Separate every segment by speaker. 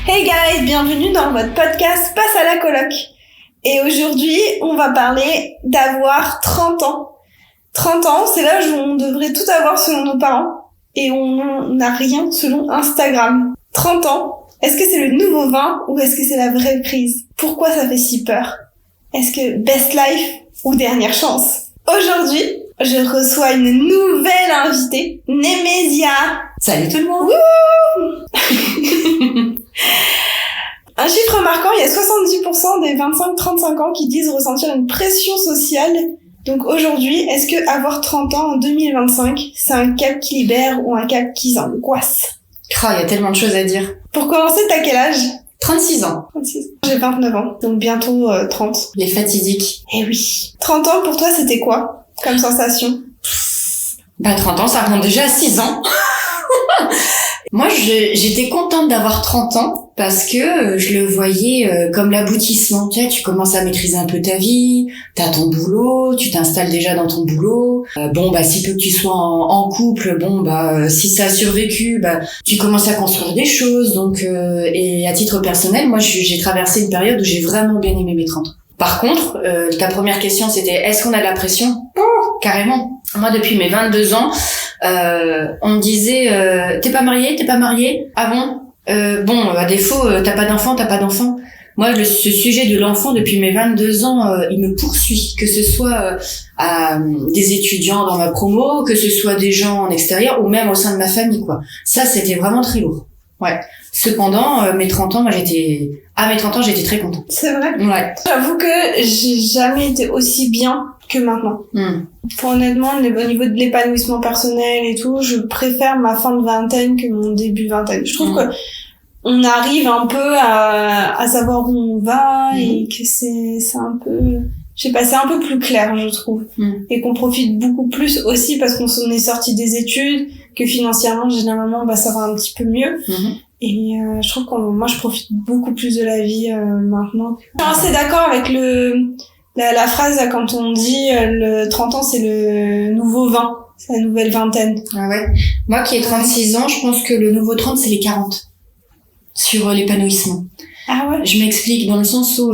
Speaker 1: Hey guys, bienvenue dans votre podcast Passe à la coloc. Et aujourd'hui, on va parler d'avoir 30 ans. 30 ans, c'est l'âge où on devrait tout avoir selon nos parents et on n'a rien selon Instagram. 30 ans, est-ce que c'est le nouveau 20 ou est-ce que c'est la vraie prise? Pourquoi ça fait si peur? Est-ce que best life ou dernière chance? Aujourd'hui, je reçois une nouvelle invitée, Némésia.
Speaker 2: Salut tout le monde.
Speaker 1: Un chiffre marquant, il y a 70% des 25-35 ans qui disent ressentir une pression sociale. Donc aujourd'hui, est-ce que avoir 30 ans en 2025, c'est un cap qui libère ou un cap qui angoisse?
Speaker 2: Il y a tellement de choses à dire.
Speaker 1: Pour commencer, t'as quel âge?
Speaker 2: 36 ans.
Speaker 1: 36. J'ai 29 ans, donc bientôt 30.
Speaker 2: Les fatidiques.
Speaker 1: Eh oui. 30 ans pour toi, c'était quoi comme sensation?
Speaker 2: 30 ans, ça remonte déjà à 6 ans. Moi, j'étais contente d'avoir 30 ans parce que je le voyais comme l'aboutissement. Tu sais, tu commences à maîtriser un peu ta vie, t'as ton boulot, tu t'installes déjà dans ton boulot. Si peu que tu sois en couple, si ça a survécu, tu commences à construire des choses. Donc, et à titre personnel, moi, j'ai traversé une période où j'ai vraiment bien aimé mes 30 ans. Par contre, ta première question, c'était est-ce qu'on a de la pression? Carrément. Moi, depuis mes 22 ans, on me disait t'es pas marié? Ah bon? À défaut, t'as pas d'enfant. Moi, ce sujet de l'enfant, depuis mes 22 ans, il me poursuit. Que ce soit des étudiants dans ma promo, que ce soit des gens en extérieur, ou même au sein de ma famille, quoi. Ça, c'était vraiment très lourd. Ouais. Cependant, mes 30 ans, j'étais très contente.
Speaker 1: C'est vrai?
Speaker 2: Ouais.
Speaker 1: J'avoue que j'ai jamais été aussi bien que maintenant. Honnêtement, au niveau de l'épanouissement personnel et tout, je préfère ma fin de vingtaine que mon début vingtaine. Je trouve que on arrive un peu à savoir où on va et que c'est un peu, c'est un peu plus clair, je trouve. Et qu'on profite beaucoup plus aussi parce qu'on s'en est sorti des études, que financièrement, généralement, ça va un petit peu mieux. Et je trouve moi, je profite beaucoup plus de la vie maintenant. Je suis assez d'accord avec la phrase quand on dit le 30 ans, c'est le nouveau 20. C'est la nouvelle vingtaine.
Speaker 2: Ah ouais. Moi qui ai 36 ans, je pense que le nouveau 30, c'est les 40. Sur l'épanouissement.
Speaker 1: Ah ouais.
Speaker 2: Je m'explique dans le sens où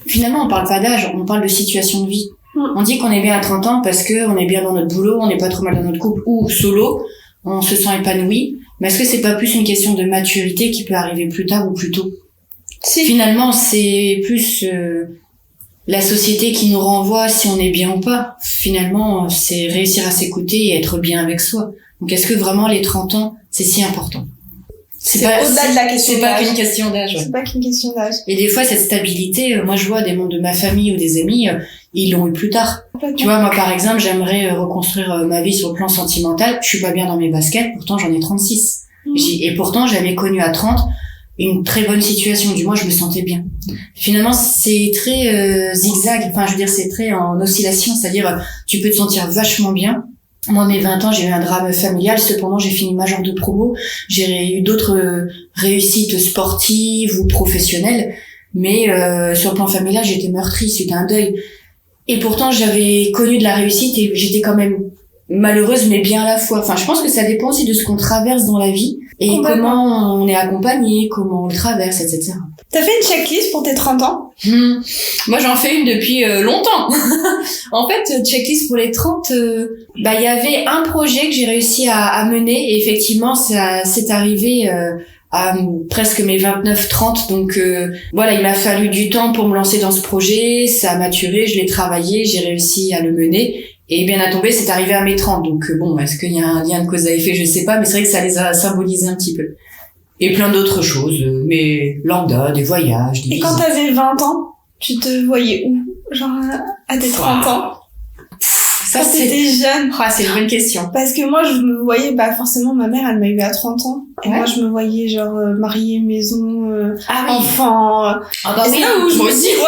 Speaker 2: finalement on parle pas d'âge, on parle de situation de vie. On dit qu'on est bien à 30 ans parce que on est bien dans notre boulot, on n'est pas trop mal dans notre couple ou solo, on se sent épanoui. Mais est-ce que c'est pas plus une question de maturité qui peut arriver plus tard ou plus tôt?
Speaker 1: Si.
Speaker 2: Finalement, c'est plus la société qui nous renvoie si on est bien ou pas. Finalement, c'est réussir à s'écouter et être bien avec soi. Donc est-ce que vraiment les 30 ans, c'est si important?
Speaker 1: C'est au-delà de la question
Speaker 2: c'est
Speaker 1: d'âge.
Speaker 2: pas qu'une question d'âge.
Speaker 1: C'est pas qu'une question d'âge.
Speaker 2: Et des fois, cette stabilité, moi, je vois des membres de ma famille ou des amis, ils l'ont eu plus tard. Tu vois, moi, par exemple, j'aimerais reconstruire ma vie sur le plan sentimental. Je suis pas bien dans mes baskets, pourtant, j'en ai 36. Et pourtant, j'avais connu à 30 une très bonne situation. Du moins, je me sentais bien. Finalement, c'est très zigzag. Enfin, je veux dire, c'est très en oscillation. C'est-à-dire, tu peux te sentir vachement bien. Moi, mes 20 ans, j'ai eu un drame familial. Cependant, j'ai fini major de promo. J'ai eu d'autres réussites sportives ou professionnelles. Mais sur le plan familial, j'étais meurtrie. C'était un deuil. Et pourtant, j'avais connu de la réussite et j'étais quand même malheureuse, mais bien à la fois. Enfin, je pense que ça dépend aussi de ce qu'on traverse dans la vie et comment on est accompagné, comment on le traverse, etc.
Speaker 1: T'as fait une checklist pour tes 30 ans?
Speaker 2: Moi, j'en fais une depuis longtemps. En fait, checklist pour les 30, il y avait un projet que j'ai réussi à mener et effectivement, ça s'est arrivé à presque mes 29-30. Donc il m'a fallu du temps pour me lancer dans ce projet, ça a maturé, je l'ai travaillé, j'ai réussi à le mener. Et bien à tomber, c'est arrivé à mes 30. Donc est-ce qu'il y a un lien de cause à effet? Je sais pas, mais c'est vrai que ça les a symbolisés un petit peu. Et plein d'autres choses, mais lambda, des voyages, des
Speaker 1: Et quand t'avais 20 ans, tu te voyais où? Genre à tes 30 ans?
Speaker 2: Ça,
Speaker 1: c'était jeune.
Speaker 2: C'est une bonne question.
Speaker 1: Parce que moi, je me voyais, forcément, ma mère, elle m'a eu à 30 ans. Et moi, je me voyais, genre, mariée, maison, enfant.
Speaker 2: Ah bah oui,
Speaker 1: c'est là où je me dis, c'est là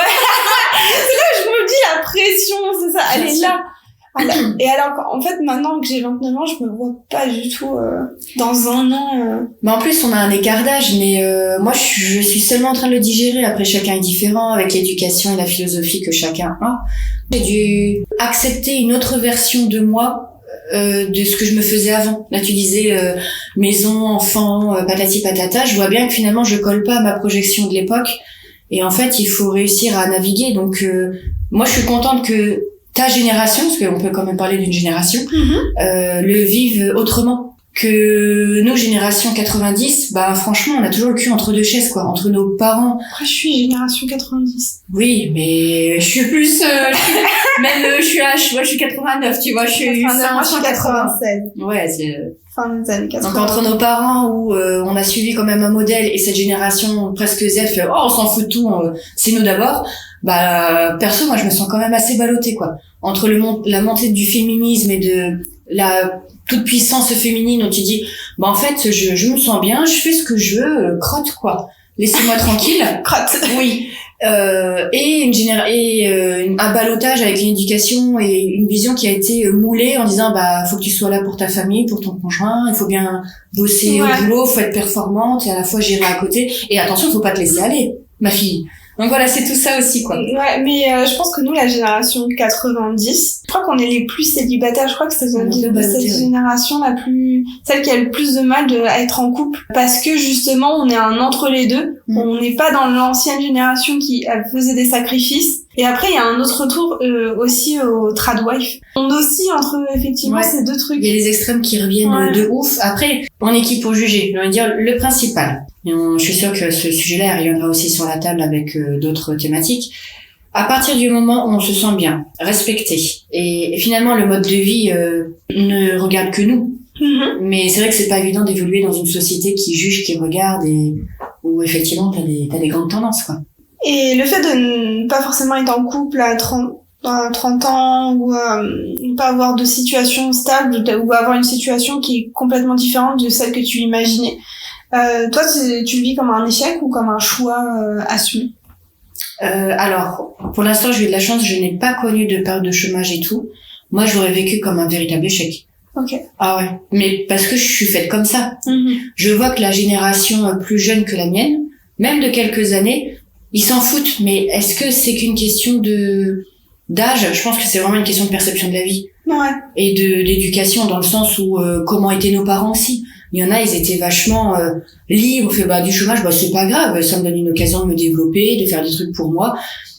Speaker 1: où je me dis, la pression, c'est ça, elle est là. Et alors, en fait, maintenant que j'ai 29 ans, je me vois pas du tout dans un an.
Speaker 2: Mais en plus, on a un écart d'âge, mais moi, je suis seulement en train de le digérer. Après, chacun est différent avec l'éducation et la philosophie que chacun a. J'ai dû accepter une autre version de moi de ce que je me faisais avant. Là, tu disais maison, enfant, patati patata. Je vois bien que finalement, je colle pas à ma projection de l'époque. Et en fait, il faut réussir à naviguer. Donc, moi, je suis contente que ta génération, parce qu'on peut quand même parler d'une génération, le vive autrement. Que nos générations 90, bah franchement, on a toujours le cul entre deux chaises, quoi, entre nos parents.
Speaker 1: Après, je suis génération 90.
Speaker 2: Oui, mais je suis plus, je suis 89, tu vois, je suis
Speaker 1: 96.
Speaker 2: Ouais, c'est
Speaker 1: fin des années 80.
Speaker 2: Donc entre nos parents où on a suivi quand même un modèle et cette génération presque Z fait on s'en fout de tout, c'est nous d'abord. Bah perso, moi je me sens quand même assez ballottée, quoi. Entre la montée du féminisme et de la toute puissance féminine où tu dis bah en fait je me sens bien, je fais ce que je veux, crotte quoi, laissez-moi tranquille.
Speaker 1: Crotte.
Speaker 2: Oui. Un ballottage avec une éducation et une vision qui a été moulée en disant bah faut que tu sois là pour ta famille, pour ton conjoint, il faut bien bosser au boulot, faut être performante et à la fois gérer à côté et attention faut pas te laisser aller ma fille. Donc voilà, c'est tout ça aussi, quoi.
Speaker 1: Ouais, mais je pense que nous, la génération 90, je crois qu'on est les plus célibataires. Je crois que c'est cette génération la plus, celle qui a le plus de mal à être en couple. Parce que justement, on est un entre les deux. On n'est pas dans l'ancienne génération qui faisait des sacrifices. Et après, il y a un autre retour aussi au tradwife. On oscille entre, effectivement, ces deux trucs.
Speaker 2: Il y a les extrêmes qui reviennent de ouf. Après, on est qui pour juger? Je veux dire, le principal. Et je suis sûre que ce sujet-là reviendra aussi sur la table avec d'autres thématiques. À partir du moment où on se sent bien, respecté, et finalement le mode de vie ne regarde que nous. Mais c'est vrai que c'est pas évident d'évoluer dans une société qui juge, qui regarde, et où effectivement t'as des grandes tendances, quoi.
Speaker 1: Et le fait de ne pas forcément être en couple à 30 ans ou ne pas avoir de situation stable ou avoir une situation qui est complètement différente de celle que tu imaginais. Toi, tu le vis comme un échec ou comme un choix assumé?
Speaker 2: Alors, pour l'instant, j'ai eu de la chance, je n'ai pas connu de période de chômage et tout. Moi, je l'aurais vécu comme un véritable échec.
Speaker 1: Ok.
Speaker 2: Ah ouais. Mais parce que je suis faite comme ça. Je vois que la génération plus jeune que la mienne, même de quelques années, ils s'en foutent. Mais est-ce que c'est qu'une question d'âge? Je pense que c'est vraiment une question de perception de la vie.
Speaker 1: Ouais.
Speaker 2: Et d'éducation, dans le sens où comment étaient nos parents aussi. Il y en a, ils étaient vachement libres, fait du chômage, c'est pas grave, ça me donne une occasion de me développer, de faire des trucs pour moi.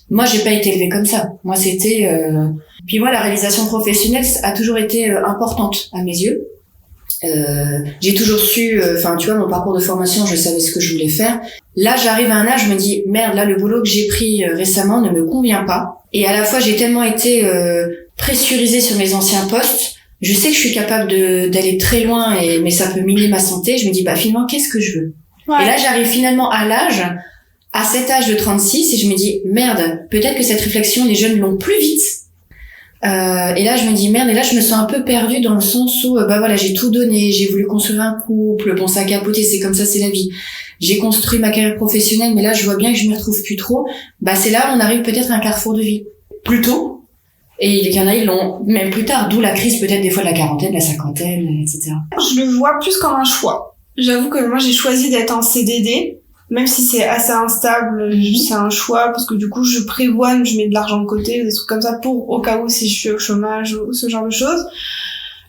Speaker 2: Moi, j'ai pas été élevée comme ça. Moi, c'était puis moi, la réalisation professionnelle a toujours été importante à mes yeux. J'ai toujours su, tu vois, mon parcours de formation, je savais ce que je voulais faire. Là, j'arrive à un âge, je me dis merde, là le boulot que j'ai pris récemment ne me convient pas. Et à la fois, j'ai tellement été pressurisée sur mes anciens postes. Je sais que je suis capable d'aller très loin, mais ça peut miner ma santé. Je me dis, finalement, qu'est-ce que je veux? Ouais. Et là, j'arrive finalement à cet âge de 36, et je me dis, merde, peut-être que cette réflexion, les jeunes l'ont plus vite. Et là, je me dis, merde, et là, je me sens un peu perdue dans le sens où, j'ai tout donné, j'ai voulu construire un couple, bon, ça a capoté, c'est comme ça, c'est la vie. J'ai construit ma carrière professionnelle, mais là, je vois bien que je m'y retrouve plus trop. C'est là où on arrive peut-être à un carrefour de vie. Plus tôt. Et il y en a, ils l'ont même plus tard, d'où la crise peut-être des fois de la quarantaine, de la cinquantaine, etc.
Speaker 1: Je le vois plus comme un choix. J'avoue que moi j'ai choisi d'être en CDD, même si c'est assez instable, c'est un choix, parce que du coup je prévois, je mets de l'argent de côté, des trucs comme ça, pour au cas où si je suis au chômage ou ce genre de choses.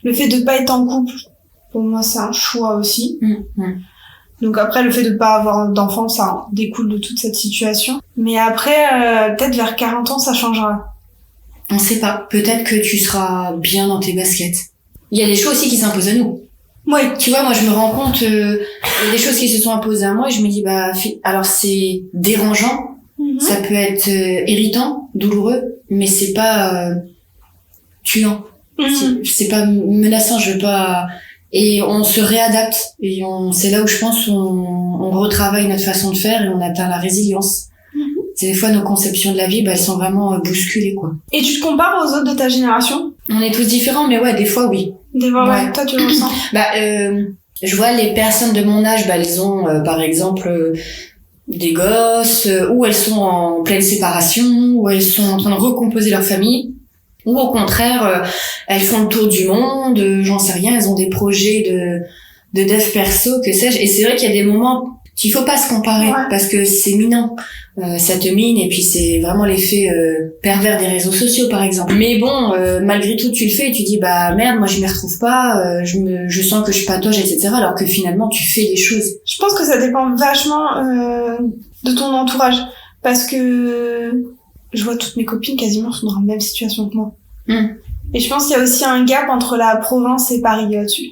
Speaker 1: Le fait de pas être en couple, pour moi c'est un choix aussi. Donc après, le fait de pas avoir d'enfants, ça découle de toute cette situation. Mais après, peut-être vers 40 ans, ça changera.
Speaker 2: On sait pas. Peut-être que tu seras bien dans tes baskets. Il y a des choses aussi qui s'imposent à nous.
Speaker 1: Oui.
Speaker 2: Tu vois, moi, je me rends compte, il y a des choses qui se sont imposées à moi et je me dis, alors c'est dérangeant, ça peut être irritant, douloureux, mais c'est pas tuant. C'est pas menaçant, je veux pas... Et on se réadapte. Et c'est là où je pense on retravaille notre façon de faire et on atteint la résilience. C'est des fois nos conceptions de la vie, elles sont vraiment bousculées, quoi.
Speaker 1: Et tu te compares aux autres de ta génération?
Speaker 2: On est tous différents, mais des fois, oui.
Speaker 1: Des fois, ouais. Toi, tu le ressens?
Speaker 2: Je vois les personnes de mon âge, elles ont, par exemple, des gosses, ou elles sont en pleine séparation, ou elles sont en train de recomposer leur famille, ou au contraire, elles font le tour du monde, j'en sais rien, elles ont des projets de dev perso, que sais-je. Et c'est vrai qu'il y a des moments, il faut pas se comparer, parce que c'est minant. ça te mine, et puis c'est vraiment l'effet pervers des réseaux sociaux par exemple. Mais bon, malgré tout tu le fais et tu dis bah merde, moi je m'y retrouve pas, je sens que je patauge, etc. Alors que finalement tu fais des choses.
Speaker 1: Je pense que ça dépend vachement de ton entourage, parce que je vois toutes mes copines quasiment sont dans la même situation que moi. Et je pense qu'il y a aussi un gap entre la province et Paris là-dessus.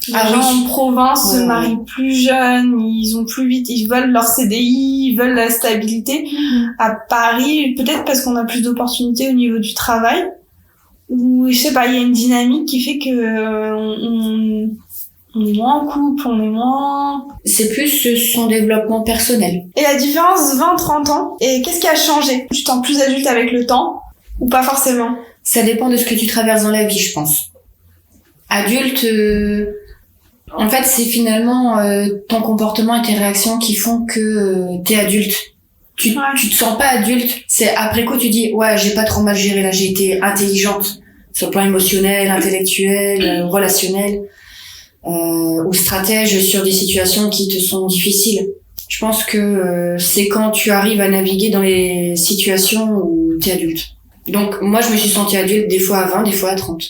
Speaker 1: Les gens en province se marient plus jeunes, ils ont plus vite, ils veulent leur CDI, ils veulent la stabilité. À Paris, peut-être parce qu'on a plus d'opportunités au niveau du travail, ou je sais pas, il y a une dynamique qui fait que on est moins en couple, on est moins...
Speaker 2: C'est plus son développement personnel.
Speaker 1: Et la différence 20-30 ans, et qu'est-ce qui a changé? Tu te sens plus adulte avec le temps, ou pas forcément?
Speaker 2: Ça dépend de ce que tu traverses dans la vie, je pense. Adulte, en fait, c'est finalement ton comportement et tes réactions qui font que t'es adulte. Tu te sens pas adulte. C'est après coup, tu dis, ouais, j'ai pas trop mal géré, là, j'ai été intelligente. Sur le plan émotionnel, intellectuel, relationnel, ou stratège sur des situations qui te sont difficiles. Je pense que c'est quand tu arrives à naviguer dans les situations où t'es adulte. Donc, moi, je me suis sentie adulte des fois à 20, des fois à 30.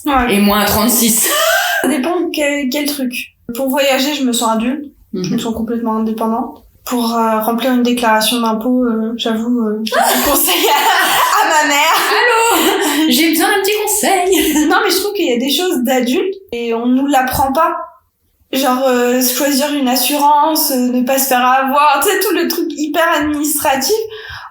Speaker 2: Ouais. Et moins à 36.
Speaker 1: Ça dépend de quel truc. Pour voyager, je me sens adulte. Je me sens complètement indépendante. Pour remplir une déclaration d'impôt, j'avoue, je conseille à ma mère.
Speaker 2: Allô, j'ai besoin d'un petit conseil.
Speaker 1: Non, mais je trouve qu'il y a des choses d'adultes et on nous l'apprend pas. Genre, choisir une assurance, ne pas se faire avoir, tu sais, tout le truc hyper administratif.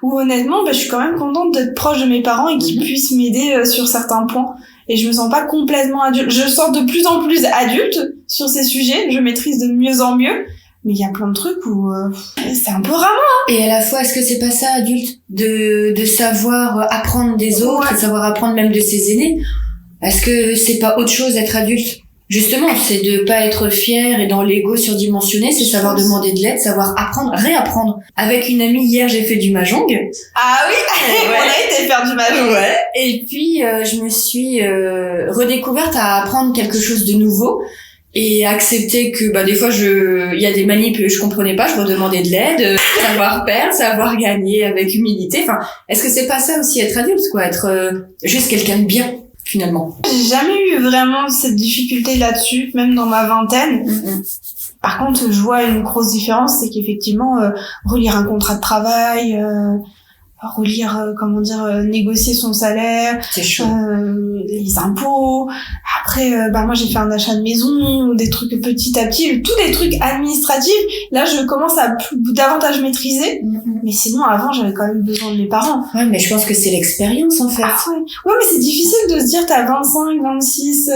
Speaker 1: Où honnêtement, je suis quand même contente d'être proche de mes parents et qu'ils puissent m'aider sur certains points. Et je me sens pas complètement adulte. Je sens de plus en plus adulte sur ces sujets. Je maîtrise de mieux en mieux. Mais il y a plein de trucs où c'est un peu ramant.
Speaker 2: Et à la fois, est-ce que c'est pas ça, adulte, de savoir apprendre des autres, de savoir apprendre même de ses aînés? Est-ce que c'est pas autre chose d'être adulte? Justement, c'est de pas être fier et dans l'ego surdimensionné, c'est savoir demander de l'aide, savoir apprendre, réapprendre. Avec une amie, hier, j'ai fait du mahjong.
Speaker 1: Ah oui, on a été faire du mahjong.
Speaker 2: Ouais. Et puis, je me suis redécouverte à apprendre quelque chose de nouveau et accepter que des fois, il y a des manips que je comprenais pas, je redemandais de l'aide, savoir perdre, savoir gagner avec humilité. Enfin, est-ce que c'est pas ça aussi être adulte, quoi, être juste quelqu'un de bien? Finalement.
Speaker 1: J'ai jamais eu vraiment cette difficulté là-dessus, même dans ma vingtaine. Par contre, je vois une grosse différence, c'est qu'effectivement, relire un contrat de travail, négocier son salaire,
Speaker 2: c'est chaud.
Speaker 1: Les impôts. Après, moi j'ai fait un achat de maison, des trucs petit à petit, tous des trucs administratifs. Là, je commence à davantage maîtriser. Mais sinon, avant, j'avais quand même besoin de mes parents.
Speaker 2: Ouais, mais je pense que c'est l'expérience, en fait.
Speaker 1: Ah ouais, mais c'est difficile de se dire, t'as 25, 26,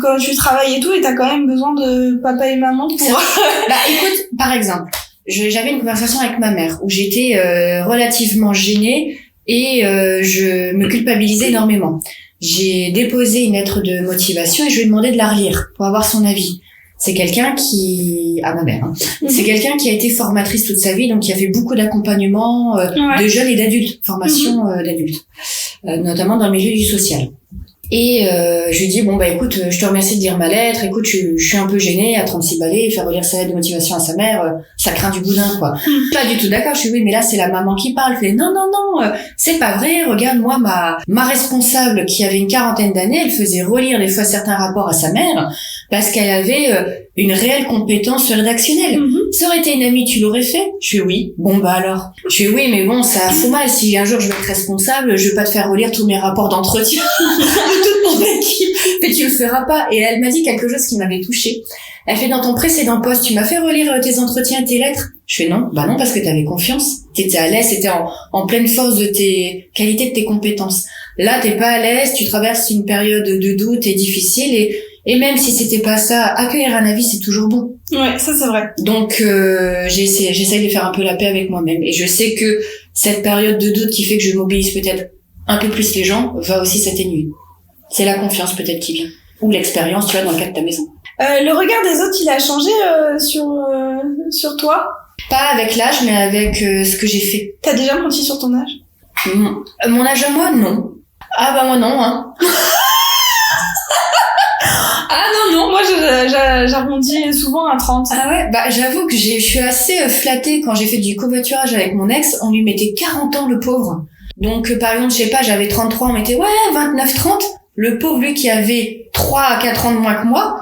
Speaker 1: quand tu travailles et tout, et t'as quand même besoin de papa et maman pour...
Speaker 2: Écoute, par exemple, j'avais une conversation avec ma mère où j'étais relativement gênée et je me culpabilisais énormément. J'ai déposé une lettre de motivation et je lui ai demandé de la relire pour avoir son avis. C'est quelqu'un qui... ma mère, hein. C'est quelqu'un qui a été formatrice toute sa vie, donc qui a fait beaucoup d'accompagnement de jeunes et d'adultes, formation d'adultes, notamment dans le milieu du social. Et je lui dis écoute, je te remercie de lire ma lettre, écoute, je suis un peu gênée à 36 balais, faire relire sa lettre de motivation à sa mère, ça craint du boudin, quoi. Pas du tout d'accord. Je suis oui, mais là c'est la maman qui parle. Je fais non, c'est pas vrai, regarde, moi ma responsable qui avait une quarantaine d'années, elle faisait relire des fois certains rapports à sa mère parce qu'elle avait une réelle compétence rédactionnelle. Ça aurait été une amie, tu l'aurais fait? Je fais oui. Alors. Je fais oui, mais bon, ça fout mal si un jour je vais être responsable, je vais pas te faire relire tous mes rapports d'entretien de toute mon équipe, mais tu le feras pas. Et elle m'a dit quelque chose qui m'avait touchée. Elle fait, dans ton précédent poste, tu m'as fait relire tes entretiens et tes lettres? Je fais non, non, parce que t'avais confiance. T'étais à l'aise, t'étais en pleine force de tes qualités, de tes compétences. Là, t'es pas à l'aise, tu traverses une période de doute et difficile et même si c'était pas ça, accueillir un avis, c'est toujours bon.
Speaker 1: Ouais, ça c'est vrai.
Speaker 2: Donc, j'essaye de faire un peu la paix avec moi-même. Et je sais que cette période de doute qui fait que je mobilise peut-être un peu plus les gens va aussi s'atténuer. C'est la confiance peut-être qui vient. Ou l'expérience, tu vois, dans le cas de ta maison.
Speaker 1: Le regard des autres, il a changé sur toi?
Speaker 2: Pas avec l'âge, mais avec ce que j'ai fait.
Speaker 1: T'as déjà menti sur ton âge?
Speaker 2: Mon âge à moi, non. Ah moi non, hein.
Speaker 1: Ah non, moi j'ai j'arrondis souvent à 30.
Speaker 2: Ah ouais, bah j'avoue que je suis assez flattée quand j'ai fait du covoiturage avec mon ex, on lui mettait 40 ans le pauvre. Donc par exemple, je sais pas, j'avais 33, on mettait 29-30. Le pauvre, lui qui avait 3 à 4 ans de moins que moi,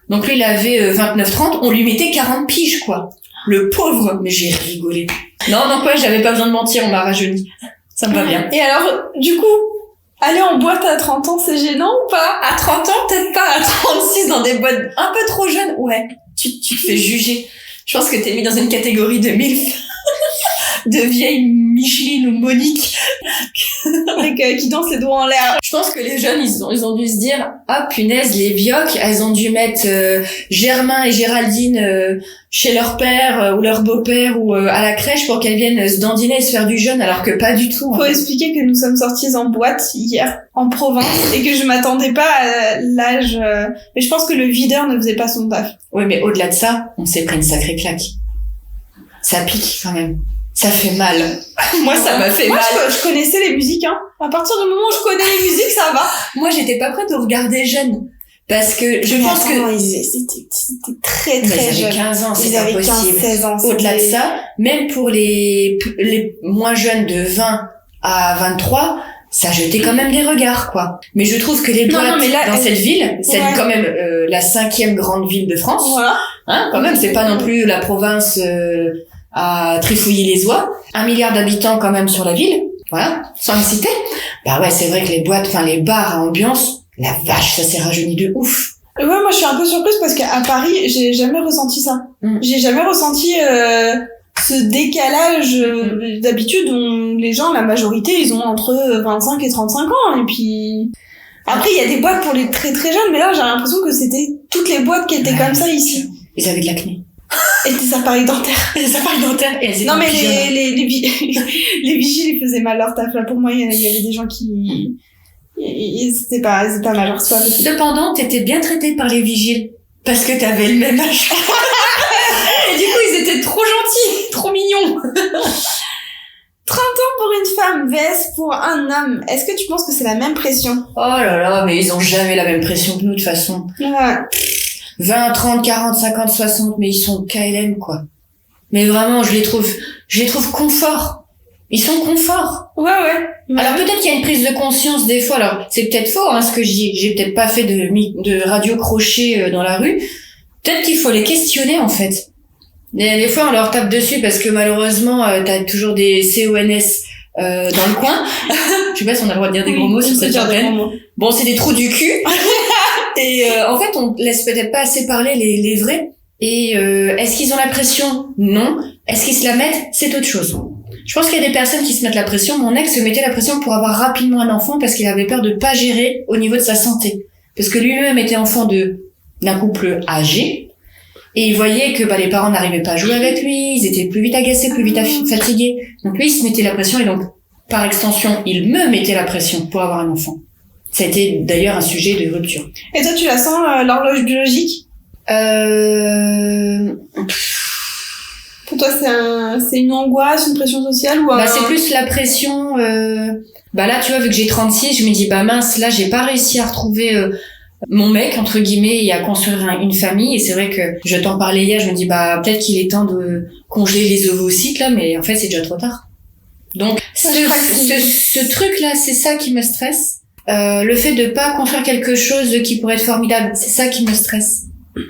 Speaker 2: donc lui il avait 29-30, on lui mettait 40 piges quoi. Le pauvre, mais j'ai rigolé. Non, donc ouais, j'avais pas besoin de mentir, on m'a rajeuni. Ça me va bien.
Speaker 1: Et alors, du coup, aller en boîte à 30 ans, c'est gênant ou pas?
Speaker 2: À 30 ans, peut-être pas. À 36, dans des boîtes un peu trop jeunes, ouais. Tu te fais juger. Je pense que t'es mis dans une catégorie de MILF. De vieilles Micheline ou Monique.
Speaker 1: Qui dansent les doigts en l'air.
Speaker 2: Je pense que les jeunes, ils ont dû se dire, ah punaise, les vioques, elles ont dû mettre Germain et Géraldine chez leur père ou leur beau-père ou à la crèche pour qu'elles viennent se dandiner et se faire du jeune, alors que pas du tout.
Speaker 1: Faut expliquer que nous sommes sortis en boîte hier, en province, et que je m'attendais pas à l'âge... Mais je pense que le videur ne faisait pas son taf.
Speaker 2: Oui, mais au-delà de ça, on s'est pris une sacrée claque. Ça pique quand même. Ça fait mal. Moi, ça m'a fait mal.
Speaker 1: Moi, je connaissais les musiques, hein. À partir du moment où je connais les musiques, ça va.
Speaker 2: Moi, j'étais pas prête de regarder jeune. Parce que je pense que...
Speaker 1: C'était très, très jeune.
Speaker 2: Ils avaient 15 ans, c'est
Speaker 1: pas possible. 15, 16 ans.
Speaker 2: Au-delà de ça, même pour les moins jeunes de 20 à 23, ça jetait quand même des regards, quoi. Mais je trouve que les boîtes dans cette ville, c'est quand même la 5e grande ville de France.
Speaker 1: Voilà.
Speaker 2: Hein, quand même, c'est pas non plus la province... à Trifouilly-les-Oies, 1 milliard d'habitants quand même sur la ville, voilà, sans me citer. Bah ouais, c'est vrai que les boîtes, enfin les bars à ambiance, la vache, ça s'est rajeuni de ouf.
Speaker 1: Ouais, moi je suis un peu surprise parce qu'à Paris, j'ai jamais ressenti ça. J'ai jamais ressenti ce décalage. D'habitude, les gens, la majorité, ils ont entre 25 et 35 ans, et puis... Après, il y a des boîtes pour les très très jeunes, mais là, j'ai l'impression que c'était toutes les boîtes qui étaient comme ça ici.
Speaker 2: Ils avaient de l'acné.
Speaker 1: Et des appareils dentaires.
Speaker 2: Des appareils dentaires. Et
Speaker 1: non, mais les vigiles, ils faisaient mal leur taf. Là, pour moi, il y avait des gens qui... C'était pas mal.
Speaker 2: Cependant, t'étais bien traitée par les vigiles. Parce que t'avais le même âge. Et du coup, ils étaient trop gentils. Trop mignons.
Speaker 1: 30 ans pour une femme, vs pour un homme. Est-ce que tu penses que c'est la même pression?
Speaker 2: Oh là là, mais ils ont jamais la même pression que nous, de toute façon.
Speaker 1: Ouais.
Speaker 2: 20, 30, 40, 50, 60, mais ils sont KLM, quoi. Mais vraiment, je les trouve confort. Ils sont confort.
Speaker 1: Ouais.
Speaker 2: Alors peut-être qu'il y a une prise de conscience des fois. Alors c'est peut-être faux, hein, ce que je dis. J'ai peut-être pas fait de radio crochet dans la rue. Peut-être qu'il faut les questionner, en fait. Des fois, on leur tape dessus parce que malheureusement, t'as toujours des CONS dans le coin. Je sais pas si on a le droit de dire des gros mots sur cette antenne. Bon, c'est des trous du cul. Et en fait, on laisse peut-être pas assez parler les vrais. Et est-ce qu'ils ont la pression? Non. Est-ce qu'ils se la mettent? C'est autre chose. Je pense qu'il y a des personnes qui se mettent la pression. Mon ex se mettait la pression pour avoir rapidement un enfant parce qu'il avait peur de pas gérer au niveau de sa santé. Parce que lui-même était enfant d'un couple âgé. Et il voyait que les parents n'arrivaient pas à jouer avec lui, ils étaient plus vite agacés, plus vite fatigués. Donc lui, il se mettait la pression et donc, par extension, il me mettait la pression pour avoir un enfant. Ça a été d'ailleurs un sujet de rupture.
Speaker 1: Et toi, tu la sens, l'horloge biologique? Pour toi, c'est une angoisse, une pression sociale ou
Speaker 2: c'est plus la pression. Là, tu vois, vu que j'ai 36, je me dis mince, là, j'ai pas réussi à retrouver mon mec entre guillemets et à construire une famille. Et c'est vrai que je t'en parlais hier, je me dis peut-être qu'il est temps de congeler les ovocytes là, mais en fait, c'est déjà trop tard. Donc ce truc là, c'est ça qui me stresse. Le fait de pas construire quelque chose qui pourrait être formidable, c'est ça qui me stresse.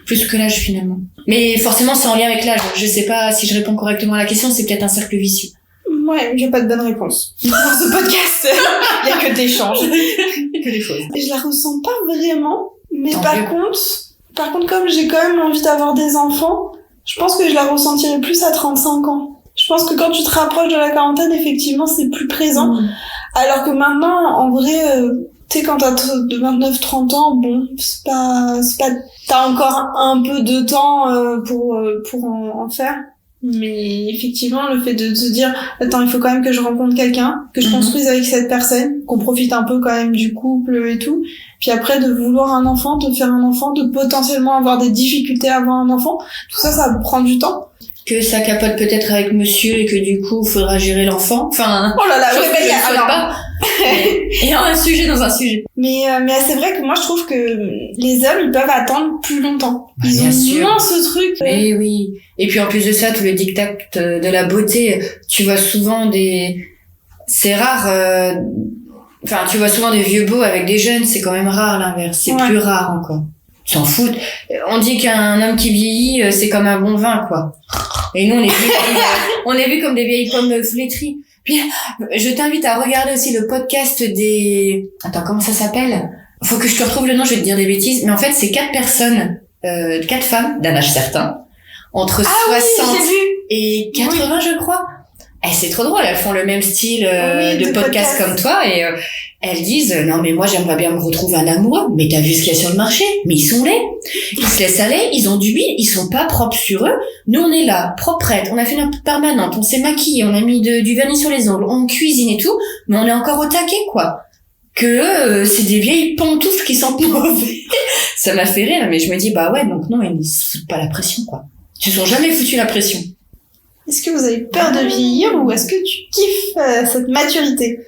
Speaker 2: Plus que l'âge finalement. Mais forcément c'est en lien avec l'âge. Je sais pas si je réponds correctement à la question, c'est peut-être un cercle vicieux.
Speaker 1: Ouais, j'ai pas de bonne réponse. Dans ce podcast, il y a que des échanges.
Speaker 2: Que des choses.
Speaker 1: Je la ressens pas vraiment, mais par contre comme j'ai quand même envie d'avoir des enfants, je pense que je la ressentirai plus à 35 ans. Je pense que quand tu te rapproches de la quarantaine, effectivement, c'est plus présent. Alors que maintenant, en vrai, tu sais, quand t'as de 29-30 ans, bon, c'est pas, t'as encore un peu de temps pour en faire. Mais effectivement, le fait de se dire, attends, il faut quand même que je rencontre quelqu'un, que je construise avec cette personne, qu'on profite un peu quand même du couple et tout. Puis après, de vouloir un enfant, de faire un enfant, de potentiellement avoir des difficultés à avoir un enfant, tout ça, ça prend du temps.
Speaker 2: Que ça capote peut-être avec monsieur et que du coup, faudra gérer l'enfant. Enfin,
Speaker 1: oh là là,
Speaker 2: alors, Et un sujet dans un sujet.
Speaker 1: Mais c'est vrai que moi je trouve que les hommes ils peuvent attendre plus longtemps. Ils ont moins ce truc.
Speaker 2: Mais oui. Et puis en plus de ça, tout le diktat de la beauté, tu vois souvent c'est rare. Enfin, tu vois souvent des vieux beaux avec des jeunes, c'est quand même rare l'inverse. C'est plus rare encore. Ils s'en foutent. On dit qu'un homme qui vieillit, c'est comme un bon vin, quoi. Et nous, on est vus comme des vieilles pommes flétries. Puis, je t'invite à regarder aussi le podcast Attends, comment ça s'appelle? Faut que je te retrouve le nom, je vais te dire des bêtises. Mais en fait, c'est 4 personnes, 4 femmes d'un âge certain, entre 60 et 80, je crois. Et c'est trop drôle, elles font le même style de podcast comme toi et elles disent non mais moi j'aimerais bien me retrouver un amoureux, mais t'as vu ce qu'il y a sur le marché, mais ils sont laids, ils se laissent aller, ils ont du bide, ils sont pas propres sur eux. Nous on est là, proprettes, on a fait notre permanente, on s'est maquillé, on a mis du vernis sur les ongles, on cuisine et tout, mais on est encore au taquet quoi. Que c'est des vieilles pantoufles qui sentent mauvais. Ça m'a fait rire, mais je me dis bah ouais donc non ils se foutent pas la pression quoi. Ils se sont jamais foutu la pression.
Speaker 1: Est-ce que vous avez peur de vieillir ou est-ce que tu kiffes cette maturité?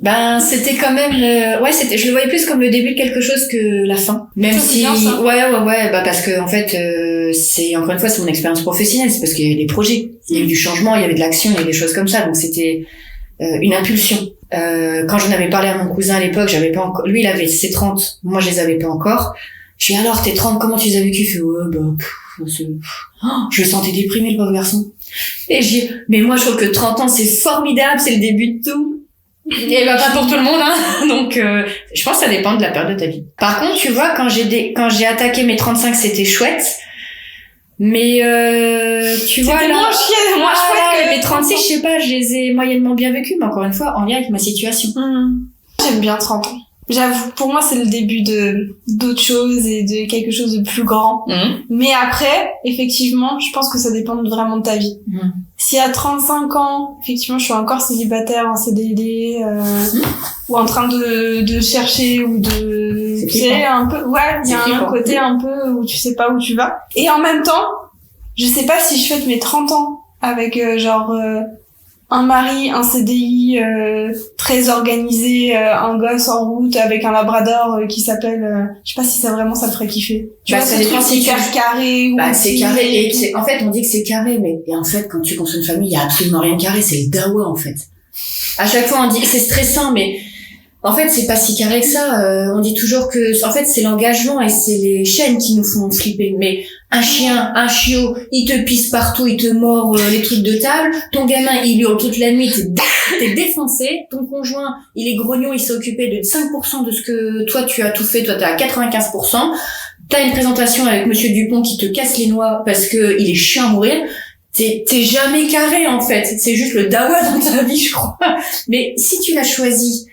Speaker 2: Ben c'était quand même je le voyais plus comme le début de quelque chose que la fin. Même
Speaker 1: ça,
Speaker 2: si
Speaker 1: bien, ça.
Speaker 2: ouais bah parce que en fait c'est encore une fois c'est mon expérience professionnelle, c'est parce qu'il y avait des projets, il y avait du changement, il y avait de l'action, il y avait des choses comme ça donc c'était une impulsion. Quand j'en avais parlé à mon cousin à l'époque, j'avais pas encore lui il avait ses 30, moi je les avais pas encore. Je dis alors tes 30 comment tu les as vécu? Il fait ouais bah je le sentais déprimé le pauvre garçon. Et je dis mais moi je trouve que 30 ans c'est formidable, c'est le début de tout. Et bah pas pour tout le monde hein. Donc je pense que ça dépend de la période de ta vie. Par contre, tu vois quand j'ai attaqué mes 35, c'était chouette. Mais tu vois là
Speaker 1: moins chiant, moins chouette que
Speaker 2: mes 36, je sais pas, je les ai moyennement bien vécus, mais encore une fois en lien avec ma situation.
Speaker 1: J'aime bien 30 ans. J'avoue, pour moi, c'est le début d'autres choses et de quelque chose de plus grand. Mais après, effectivement, je pense que ça dépend vraiment de ta vie. Si à 35 ans, effectivement, je suis encore célibataire en CDD, ou en train de chercher ou de, tu sais, un peu, il y a un côté un peu où tu sais pas où tu vas. Et en même temps, je sais pas si je fête mes 30 ans avec, un mari, un CDI très organisé, un gosse en route avec un labrador qui s'appelle je sais pas si ça vraiment ça le ferait kiffer. Tu vois,
Speaker 2: ça dépend si
Speaker 1: hyper carré ou
Speaker 2: c'est carré et en fait on dit que c'est carré mais et en fait quand tu construis une famille, il y a absolument rien de carré, c'est le dawa en fait. À chaque fois on dit c'est stressant mais en fait c'est pas si carré que ça, on dit toujours que en fait c'est l'engagement et c'est les chaînes qui nous font flipper mais un chien, un chiot, il te pisse partout, il te mord les trucs de table, ton gamin il hurle toute la nuit, t'es défoncé, ton conjoint il est grognon, il s'est occupé de 5% de ce que toi tu as tout fait, toi t'es à 95%, t'as une présentation avec Monsieur Dupont qui te casse les noix parce que il est chiant à mourir, t'es jamais carré en fait, c'est juste le dawa dans ta vie je crois, mais si tu l'as choisi.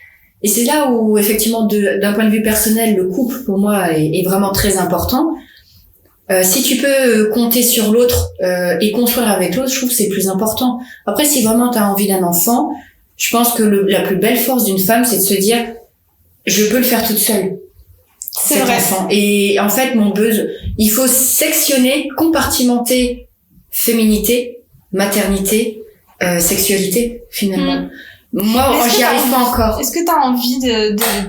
Speaker 2: Et c'est là où, effectivement, d'un point de vue personnel, le couple, pour moi, est vraiment très important. Si tu peux compter sur l'autre et construire avec l'autre, je trouve que c'est plus important. Après, si vraiment tu as envie d'un enfant, je pense que la plus belle force d'une femme, c'est de se dire « je peux le faire toute seule ».
Speaker 1: C'est vrai.
Speaker 2: Enfant. Et en fait, il faut sectionner, compartimenter féminité, maternité, sexualité, finalement. Moi, j'y arrive pas encore.
Speaker 1: Est-ce que t'as envie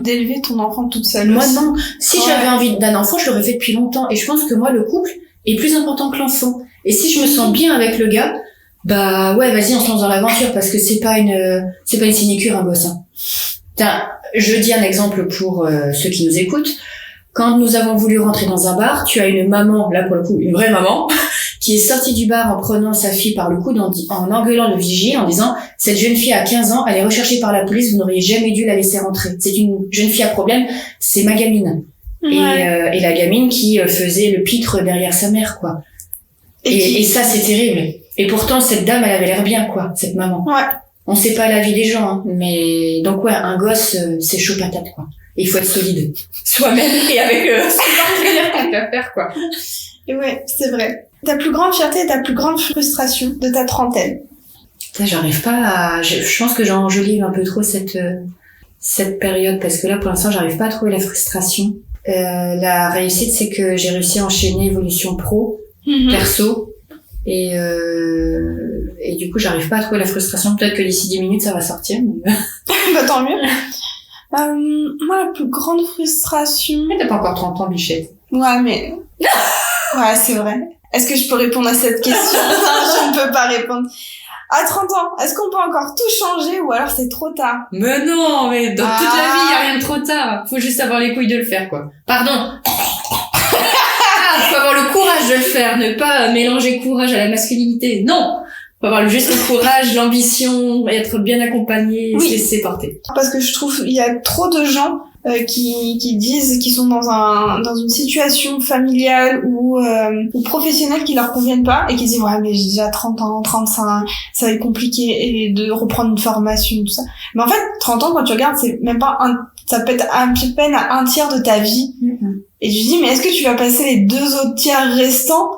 Speaker 1: d'élever ton enfant toute seule?
Speaker 2: Moi, non. Si j'avais envie d'un enfant, je l'aurais fait depuis longtemps. Et je pense que moi, le couple est plus important que l'enfant. Et si je me sens bien avec le gars, bah ouais, vas-y, on se lance dans l'aventure parce que c'est pas une sinécure, un gosse. Tiens, je dis un exemple pour ceux qui nous écoutent. Quand nous avons voulu rentrer dans un bar, tu as une maman, là pour le coup, une vraie maman, qui est sortie du bar en prenant sa fille par le coude, en engueulant le vigier, en disant « Cette jeune fille a 15 ans, elle est recherchée par la police, vous n'auriez jamais dû la laisser rentrer. C'est une jeune fille à problème, c'est ma gamine. Ouais. » Et la gamine qui faisait le pitre derrière sa mère, quoi. Et ça, c'est terrible. Et pourtant, cette dame, elle avait l'air bien, quoi, cette maman.
Speaker 1: Ouais.
Speaker 2: On sait pas la vie des gens, hein, mais donc ouais, un gosse, c'est chaud patate, quoi. Et il faut être solide. Soi-même et avec son partenaire qu'on peut faire, quoi.
Speaker 1: Et ouais, c'est vrai. Ta plus grande fierté et ta plus grande frustration de ta trentaine?
Speaker 2: Ça, j'arrive pas à... Je pense que j'enjolive un peu trop cette période, parce que là, pour l'instant, j'arrive pas à trouver la frustration. La réussite, c'est que j'ai réussi à enchaîner évolution pro, perso, et et du coup, j'arrive pas à trouver la frustration. Peut-être que d'ici 10 minutes, ça va sortir. Mais...
Speaker 1: Bah, tant mieux. Moi, la plus grande frustration...
Speaker 2: Mais t'as pas encore 30 ans, Bichette.
Speaker 1: Ouais, mais... ouais, c'est vrai. Est-ce que je peux répondre à cette question? Non, je ne peux pas répondre. À 30 ans, est-ce qu'on peut encore tout changer ou alors c'est trop tard?
Speaker 2: Mais non, mais dans toute la vie, y a rien de trop tard. Faut juste avoir les couilles de le faire, quoi. Pardon. Faut avoir le courage de le faire, ne pas mélanger courage à la masculinité. Non. Faut avoir juste le courage, l'ambition, être bien accompagné, se laisser porter.
Speaker 1: Parce que je trouve il y a trop de gens qui disent qu'ils sont dans une situation familiale ou professionnelle qui leur conviennent pas et qui disent ouais mais j'ai déjà 30 ans, 35, ça va être compliqué et de reprendre une formation tout ça. Mais en fait 30 ans quand tu regardes c'est même pas ça peut être à peine à un tiers de ta vie. Et tu te dis mais est-ce que tu vas passer les 2 autres tiers restants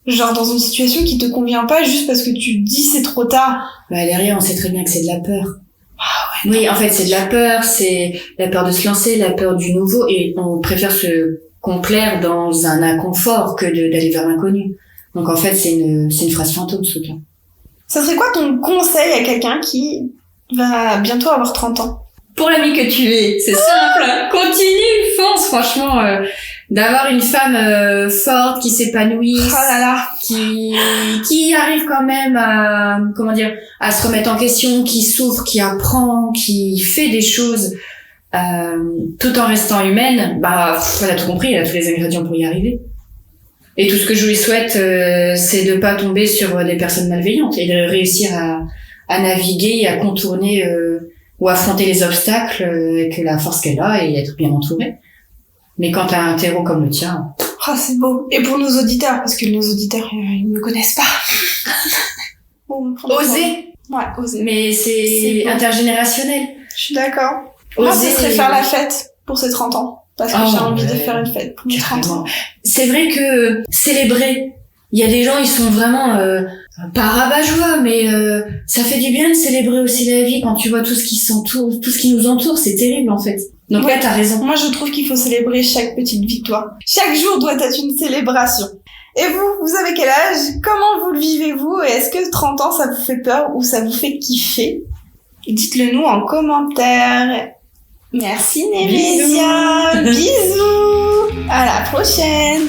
Speaker 1: genre dans une situation qui te convient pas juste parce que tu dis c'est trop tard?
Speaker 2: Bah derrière on sait très bien que c'est de la peur. Ah ouais, oui, en fait, c'est de la peur de se lancer, la peur du nouveau, et on préfère se complaire dans un inconfort que d'aller vers l'inconnu. Donc en fait, c'est une phrase fantôme, ce truc-là.
Speaker 1: Ça serait quoi ton conseil à quelqu'un qui va bientôt avoir 30 ans?
Speaker 2: Pour l'ami que tu es, c'est simple. Continue, fonce, franchement. D'avoir une femme forte qui s'épanouisse, qui arrive quand même à se remettre en question, qui souffre, qui apprend, qui fait des choses tout en restant humaine, bah elle a tout compris, elle a tous les ingrédients pour y arriver. Et tout ce que je lui souhaite, c'est de pas tomber sur des personnes malveillantes et de réussir à naviguer et à contourner ou affronter les obstacles avec la force qu'elle a et être bien entourée. Mais quand t'as un terreau comme le tien...
Speaker 1: Ah, c'est beau. Et pour nos auditeurs, parce que nos auditeurs, ils me connaissent pas.
Speaker 2: Oser.
Speaker 1: Ouais, oser.
Speaker 2: Mais c'est intergénérationnel.
Speaker 1: Je suis d'accord. Moi, ce serait faire la fête pour ces 30 ans. Parce que j'ai envie de faire une fête pour mes 30 ans.
Speaker 2: C'est vrai que célébrer, il y a des gens, ils sont vraiment pas rabat-joie, mais ça fait du bien de célébrer aussi la vie quand tu vois tout ce qui s'entoure, tout ce qui nous entoure, c'est terrible en fait. Donc là, t'as raison.
Speaker 1: Moi, je trouve qu'il faut célébrer chaque petite victoire. Chaque jour doit être une célébration. Et vous avez quel âge? Comment vous le vivez-vous? Et est-ce que 30 ans, ça vous fait peur ou ça vous fait kiffer? Dites-le nous en commentaire. Merci Némésia. Bisous. À la prochaine.